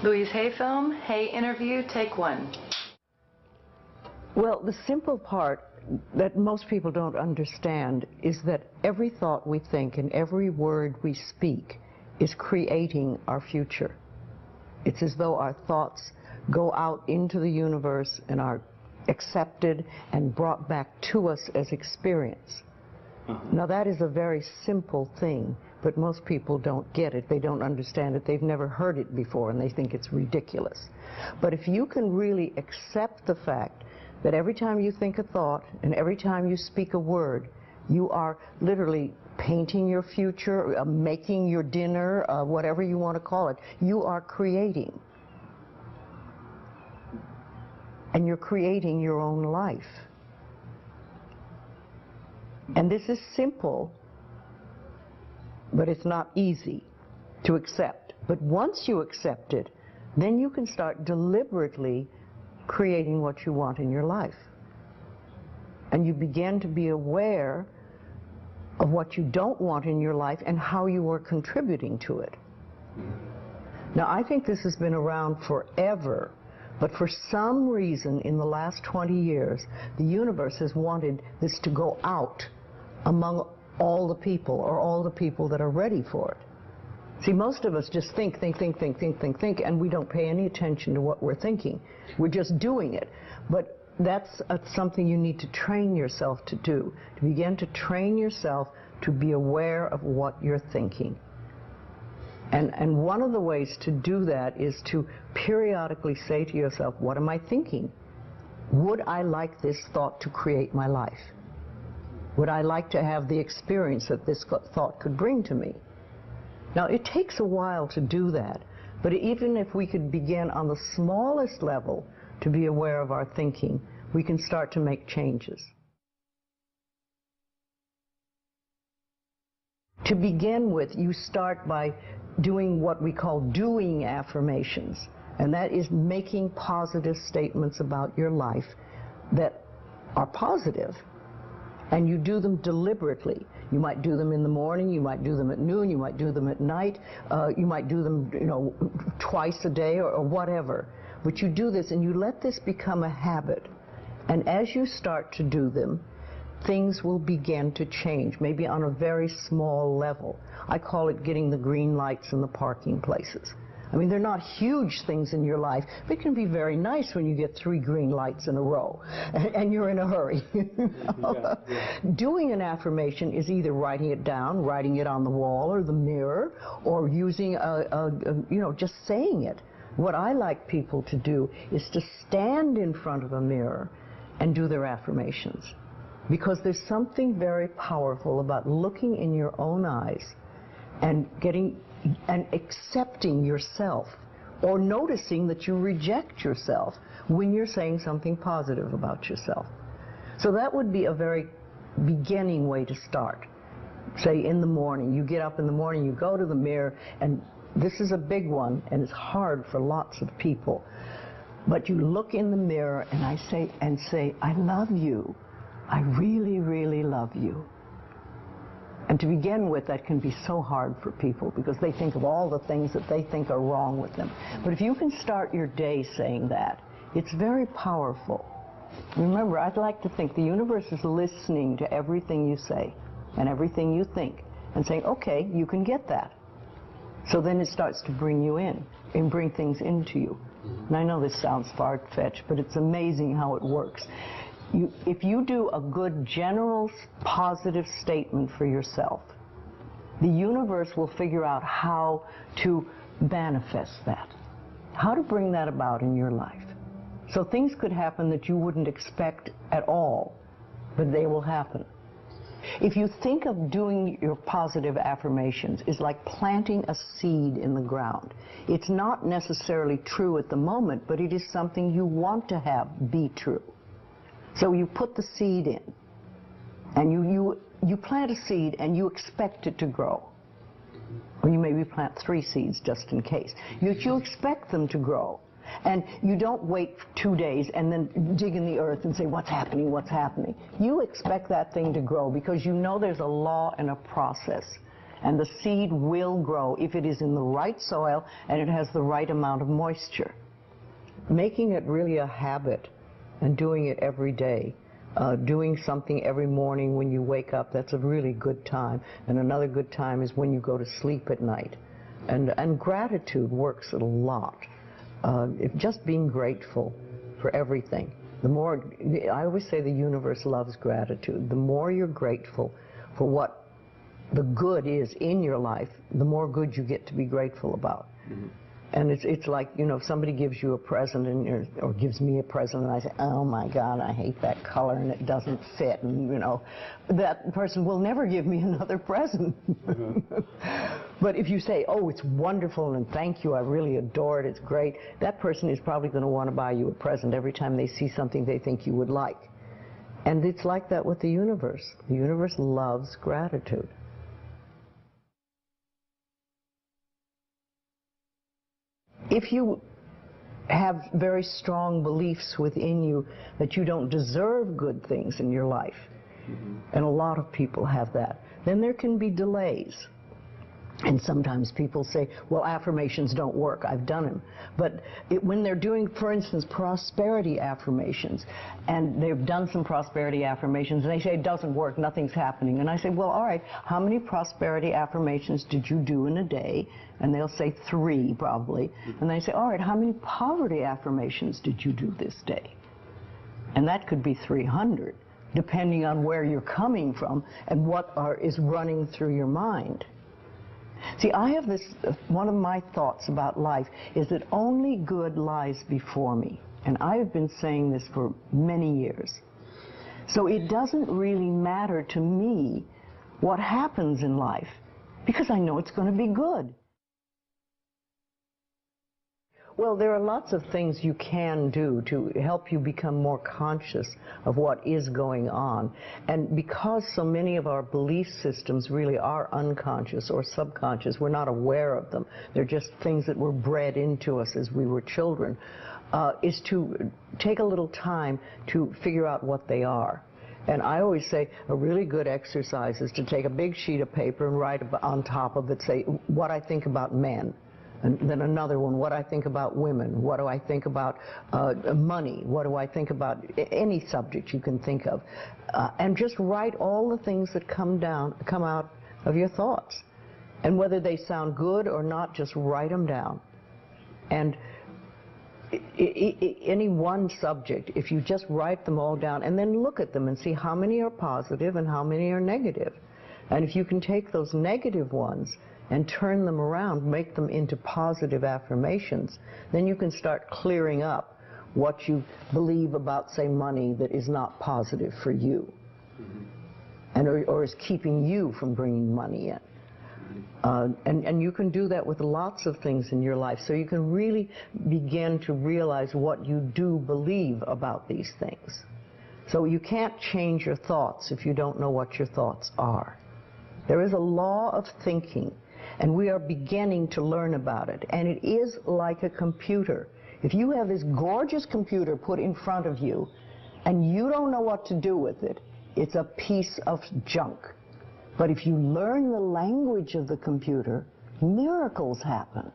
Louise, hey film, hey interview, take one. Well, the simple part that most people don't understand is that every thought we think and every word we speak is creating our future. It's as though our thoughts go out into the universe and are accepted and brought back to us as experience. Now that is a very simple thing, but most people don't get it. They don't understand it. They've never heard it before and they think it's ridiculous. But if you can really accept the fact that every time you think a thought and every time you speak a word, you are literally painting your future, making your dinner, whatever you want to call it, you are creating. And you're creating your own life. And this is simple, but it's not easy to accept. But once you accept it, then you can start deliberately creating what you want in your life. And you begin to be aware of what you don't want in your life and how you are contributing to it. Now, I think this has been around forever, but for some reason in the last 20 years, the universe has wanted this to go out among all the people, or all the people that are ready for it. See, most of us just think, and we don't pay any attention to what we're thinking. We're just doing it. But that's something you need to train yourself to do, to begin to train yourself to be aware of what you're thinking. And one of the ways to do that is to periodically say to yourself, what am I thinking? Would I like this thought to create my life? Would I like to have the experience that this thought could bring to me? Now, it takes a while to do that, but even if we could begin on the smallest level to be aware of our thinking, we can start to make changes. To begin with, you start by doing what we call doing affirmations, and that is making positive statements about your life that are positive, and you do them deliberately. You might do them in the morning, you might do them at noon, you might do them at night, you might do them, twice a day or whatever. But you do this and you let this become a habit. And as you start to do them, things will begin to change, maybe on a very small level. I call it getting the green lights in the parking places. I mean, they're not huge things in your life, but it can be very nice when you get 3 green lights in a row and you're in a hurry. Doing an affirmation is either writing it down, writing it on the wall or the mirror, or using just saying it. What I like people to do is to stand in front of a mirror and do their affirmations, because there's something very powerful about looking in your own eyes and accepting yourself, or noticing that you reject yourself when you're saying something positive about yourself. So that would be a very beginning way to start. Say in the morning, you get up in the morning, you go to the mirror, and this is a big one, and it's hard for lots of people. But you look in the mirror and say, I love you. I really, really love you. And to begin with, that can be so hard for people because they think of all the things that they think are wrong with them. But if you can start your day saying that, it's very powerful. Remember, I'd like to think the universe is listening to everything you say and everything you think and saying, okay, you can get that. So then it starts to bring you in and bring things into you. And I know this sounds far-fetched, but it's amazing how it works. If you do a good general positive statement for yourself, the universe will figure out how to manifest that, how to bring that about in your life. So things could happen that you wouldn't expect at all, but they will happen. If you think of doing your positive affirmations is like planting a seed in the ground. It's not necessarily true at the moment, but it is something you want to have be true. So you put the seed in, and you plant a seed and you expect it to grow. Or you maybe plant 3 seeds just in case. You expect them to grow. And you don't wait 2 days and then dig in the earth and say, what's happening, what's happening? You expect that thing to grow because you know there's a law and a process. And the seed will grow if it is in the right soil and it has the right amount of moisture. Making it really a habit and doing it every day. Doing something every morning when you wake up, that's a really good time. And another good time is when you go to sleep at night. And gratitude works a lot. Just being grateful for everything. The more, I always say the universe loves gratitude. The more you're grateful for what the good is in your life, the more good you get to be grateful about. Mm-hmm. And it's like, you know, if somebody gives you a present or gives me a present and I say, oh my God, I hate that color and it doesn't fit, and you know, that person will never give me another present. Mm-hmm. But if you say, oh, it's wonderful and thank you, I really adore it, it's great, that person is probably going to want to buy you a present every time they see something they think you would like. And it's like that with the universe. The universe loves gratitude. If you have very strong beliefs within you that you don't deserve good things in your life, and a lot of people have that, then there can be delays. And sometimes people say, well, affirmations don't work. I've done them. But when they're doing, for instance, prosperity affirmations, and they've done some prosperity affirmations, and they say it doesn't work, nothing's happening. And I say, well, all right, how many prosperity affirmations did you do in a day? And they'll say 3, probably. And they say, all right, how many poverty affirmations did you do this day? And that could be 300, depending on where you're coming from and what is running through your mind. See, I have this, one of my thoughts about life is that only good lies before me. And I have been saying this for many years. So it doesn't really matter to me what happens in life, because I know it's going to be good. Well, there are lots of things you can do to help you become more conscious of what is going on. And because so many of our belief systems really are unconscious or subconscious, we're not aware of them. They're just things that were bred into us as we were children, is to take a little time to figure out what they are. And I always say a really good exercise is to take a big sheet of paper and write on top of it, say, what I think about men. And then another one, what I think about women, what do I think about money, what do I think about any subject you can think of. And just write all the things that come out of your thoughts. And whether they sound good or not, just write them down. And any one subject, if you just write them all down and then look at them and see how many are positive and how many are negative. And if you can take those negative ones and turn them around, make them into positive affirmations, then you can start clearing up what you believe about, say, money that is not positive for you, and or is keeping you from bringing money in. And you can do that with lots of things in your life, so you can really begin to realize what you do believe about these things. So you can't change your thoughts if you don't know what your thoughts are. There is a law of thinking, and we are beginning to learn about it. And it is like a computer. If you have this gorgeous computer put in front of you, and you don't know what to do with it, it's a piece of junk. But if you learn the language of the computer, miracles happen.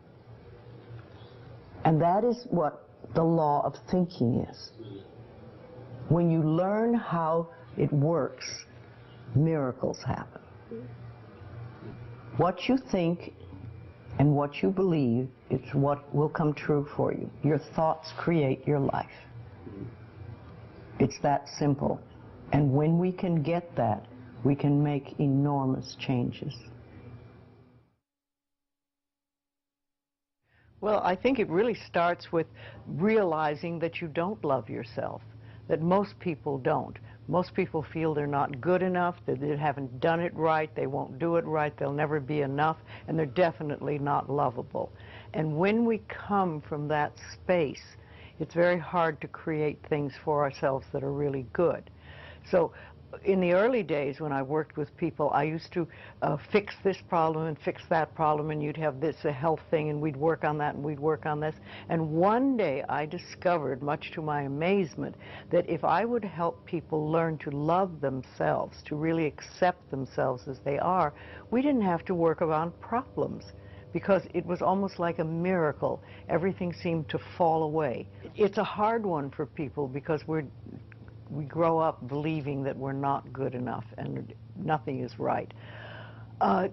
And that is what the law of thinking is. When you learn how it works, miracles happen. What you think and what you believe is what will come true for you. Your thoughts create your life. It's that simple. And when we can get that, we can make enormous changes. Well, I think it really starts with realizing that you don't love yourself, that most people don't. Most people feel they're not good enough, that they haven't done it right, they won't do it right, they'll never be enough, and they're definitely not lovable. And when we come from that space, it's very hard to create things for ourselves that are really good. So in the early days when I worked with people, I used to fix this problem and fix that problem, and you'd have this, a health thing, and we'd work on that, and we'd work on this. And one day I discovered, much to my amazement, that if I would help people learn to love themselves, to really accept themselves as they are, we didn't have to work around problems, because it was almost like a miracle. Everything seemed to fall away. It's a hard one for people because we grow up believing that we're not good enough and nothing is right. I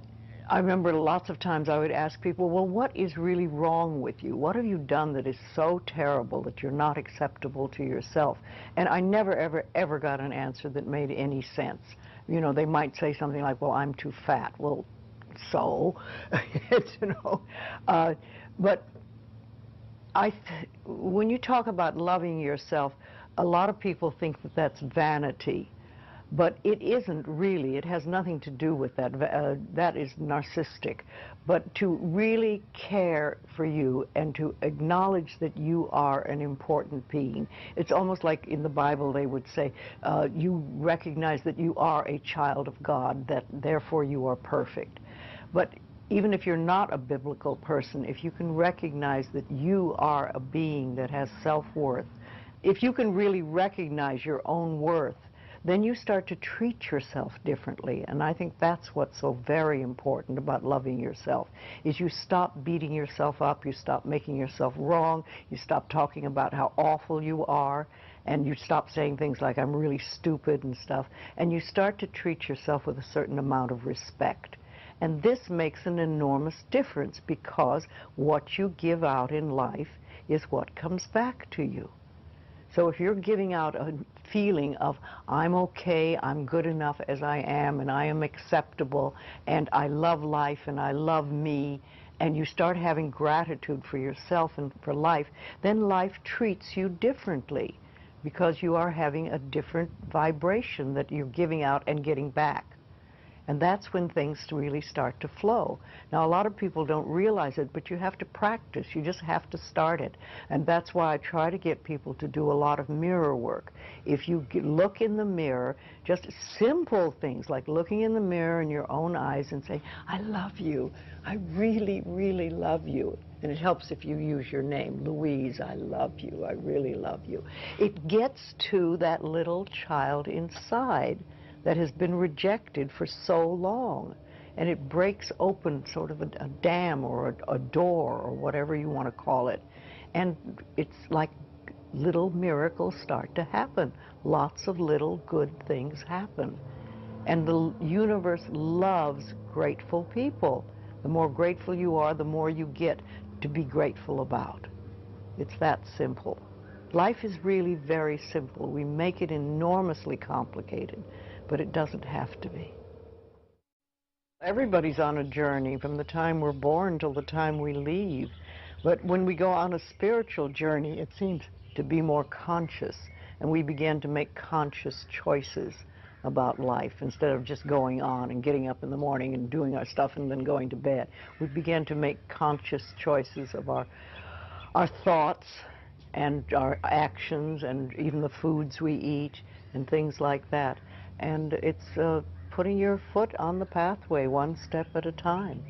remember lots of times I would ask people, well, what is really wrong with you? What have you done that is so terrible that you're not acceptable to yourself? And I never, ever, ever got an answer that made any sense. You know, they might say something like, well, I'm too fat. Well, so, you know, but when you talk about loving yourself, a lot of people think that that's vanity, but it isn't really. It has nothing to do with that. That is narcissistic. But to really care for you and to acknowledge that you are an important being. It's almost like in the Bible they would say, you recognize that you are a child of God, that therefore you are perfect. But even if you're not a biblical person, if you can recognize that you are a being that has self-worth, if you can really recognize your own worth, then you start to treat yourself differently. And I think that's what's so very important about loving yourself, is you stop beating yourself up, you stop making yourself wrong, you stop talking about how awful you are, and you stop saying things like, I'm really stupid and stuff, and you start to treat yourself with a certain amount of respect. And this makes an enormous difference, because what you give out in life is what comes back to you. So if you're giving out a feeling of, I'm okay, I'm good enough as I am, and I am acceptable, and I love life, and I love me, and you start having gratitude for yourself and for life, then life treats you differently, because you are having a different vibration that you're giving out and getting back. And that's when things really start to flow. Now, a lot of people don't realize it, but you have to practice. You just have to start it. And that's why I try to get people to do a lot of mirror work. If you look in the mirror, just simple things like looking in the mirror in your own eyes and say, I love you. I really, really love you. And it helps if you use your name, Louise, I love you. I really love you. It gets to that little child inside that has been rejected for so long, and it breaks open sort of a dam or a door or whatever you want to call it, and it's like little miracles start to happen. Lots of little good things happen, and the universe loves grateful people. The more grateful you are, the more you get to be grateful about. It's that simple. Life is really very simple. We make it enormously complicated, but it doesn't have to be. Everybody's on a journey from the time we're born till the time we leave. But when we go on a spiritual journey, it seems to be more conscious, and we begin to make conscious choices about life instead of just going on and getting up in the morning and doing our stuff and then going to bed. We begin to make conscious choices of our thoughts and our actions and even the foods we eat and things like that. And it's putting your foot on the pathway one step at a time.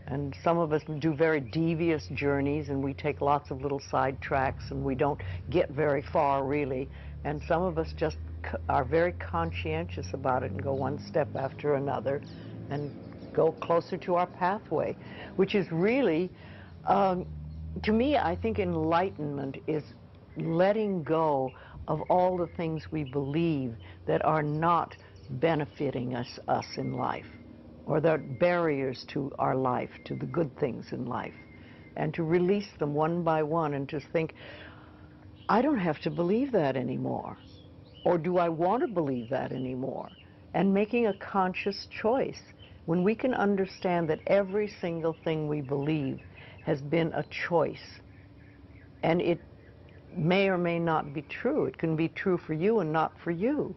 And some of us do very devious journeys, and we take lots of little side tracks, and we don't get very far, really. And some of us just are very conscientious about it and go one step after another and go closer to our pathway, which is really, to me, I think enlightenment is letting go of all the things we believe that are not benefiting us in life, or that are barriers to our life, to the good things in life, and to release them one by one and to think, I don't have to believe that anymore, or do I want to believe that anymore? And making a conscious choice. When we can understand that every single thing we believe has been a choice, and it may or may not be true. It can be true for you and not for you,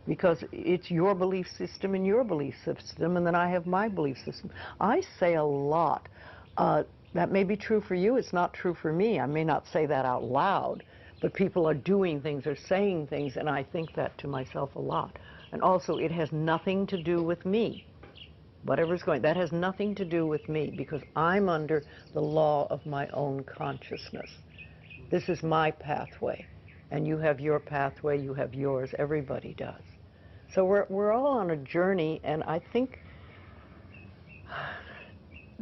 because it's your belief system and your belief system, and then I have my belief system. I say a lot, that may be true for you, it's not true for me. I may not say that out loud, But people are doing things or saying things, and I think that to myself a lot. And also, it has nothing to do with me. Whatever's going, that has nothing to do with me, because I'm under the law of my own consciousness. This is my pathway, and you have your pathway, you have yours, everybody does. So we're all on a journey, and I think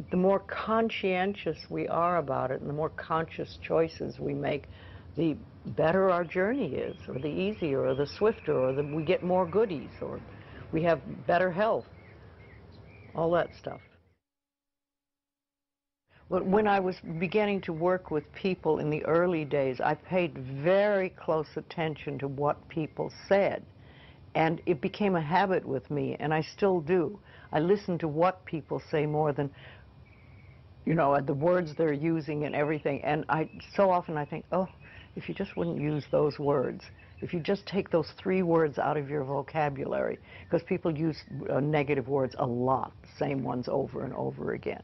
the more conscientious we are about it and the more conscious choices we make, the better our journey is, or the easier, or the swifter, or we get more goodies, or we have better health, all that stuff. When I was beginning to work with people in the early days, I paid very close attention to what people said, and it became a habit with me, and I still do. I listen to what people say more than, you know, the words they're using and everything, and so often I think, oh, if you just wouldn't use those words, if you just take those 3 words out of your vocabulary, because people use negative words a lot, same ones over and over again.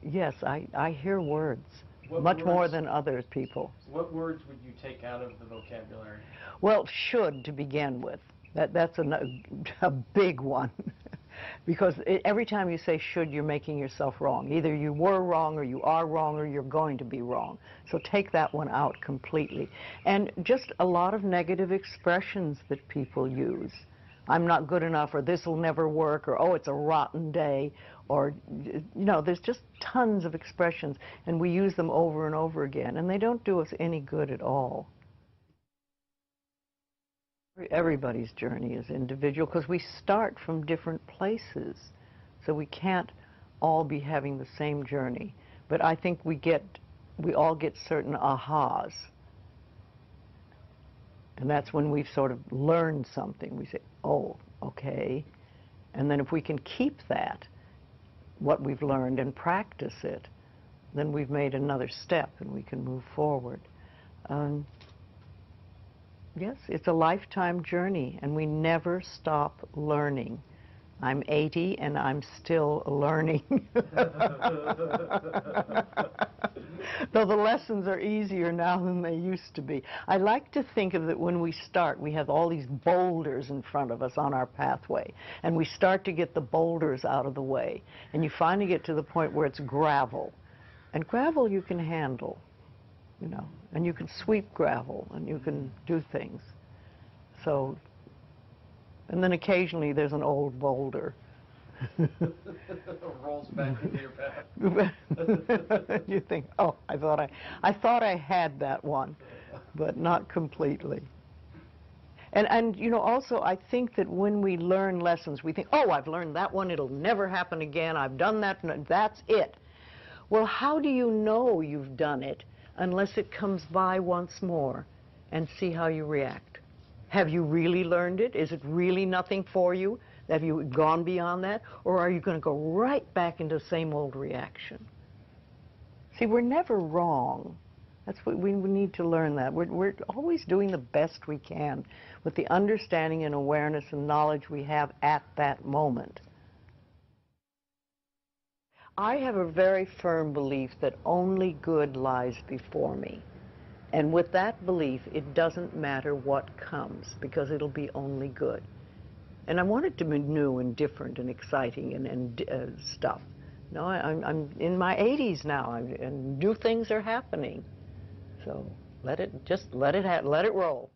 Yes, I hear words, much more than other people. What words would you take out of the vocabulary? Well, should to begin with. That's a big one. Because every time you say should, you're making yourself wrong. Either you were wrong, or you are wrong, or you're going to be wrong. So take that one out completely. And just a lot of negative expressions that people use. I'm not good enough, or this will never work, or oh, it's a rotten day, or, you know, there's just tons of expressions, and we use them over and over again, and they don't do us any good at all. Everybody's journey is individual, because we start from different places, so we can't all be having the same journey. But I think we all get certain ahas, and that's when we've sort of learned something. We say, oh, okay, and then if we can keep that, what we've learned, and practice it, then we've made another step, and we can move forward. Yes, it's a lifetime journey, and we never stop learning. I'm 80, and I'm still learning. Though the lessons are easier now than they used to be. I like to think of it when we start, we have all these boulders in front of us on our pathway, and we start to get the boulders out of the way, and you finally get to the point where it's gravel. And gravel you can handle, you know, and you can sweep gravel, and you can do things. So, and then occasionally there's an old boulder. Rolls back into your path. You think, oh, I thought I had that one, but not completely. And you know, also I think that when we learn lessons, we think, oh, I've learned that one, it'll never happen again, I've done that, and that's it. Well, how do you know you've done it unless it comes by once more and see how you react? Have you really learned it? Is it really nothing for you? Have you gone beyond that? Or are you going to go right back into the same old reaction? See, we're never wrong. That's what we need to learn, that. We're always doing the best we can with the understanding and awareness and knowledge we have at that moment. I have a very firm belief that only good lies before me. And with that belief, it doesn't matter what comes, because it'll be only good. And I want it to be new and different and exciting and stuff. No, I'm in my 80s now, and new things are happening. So let it roll.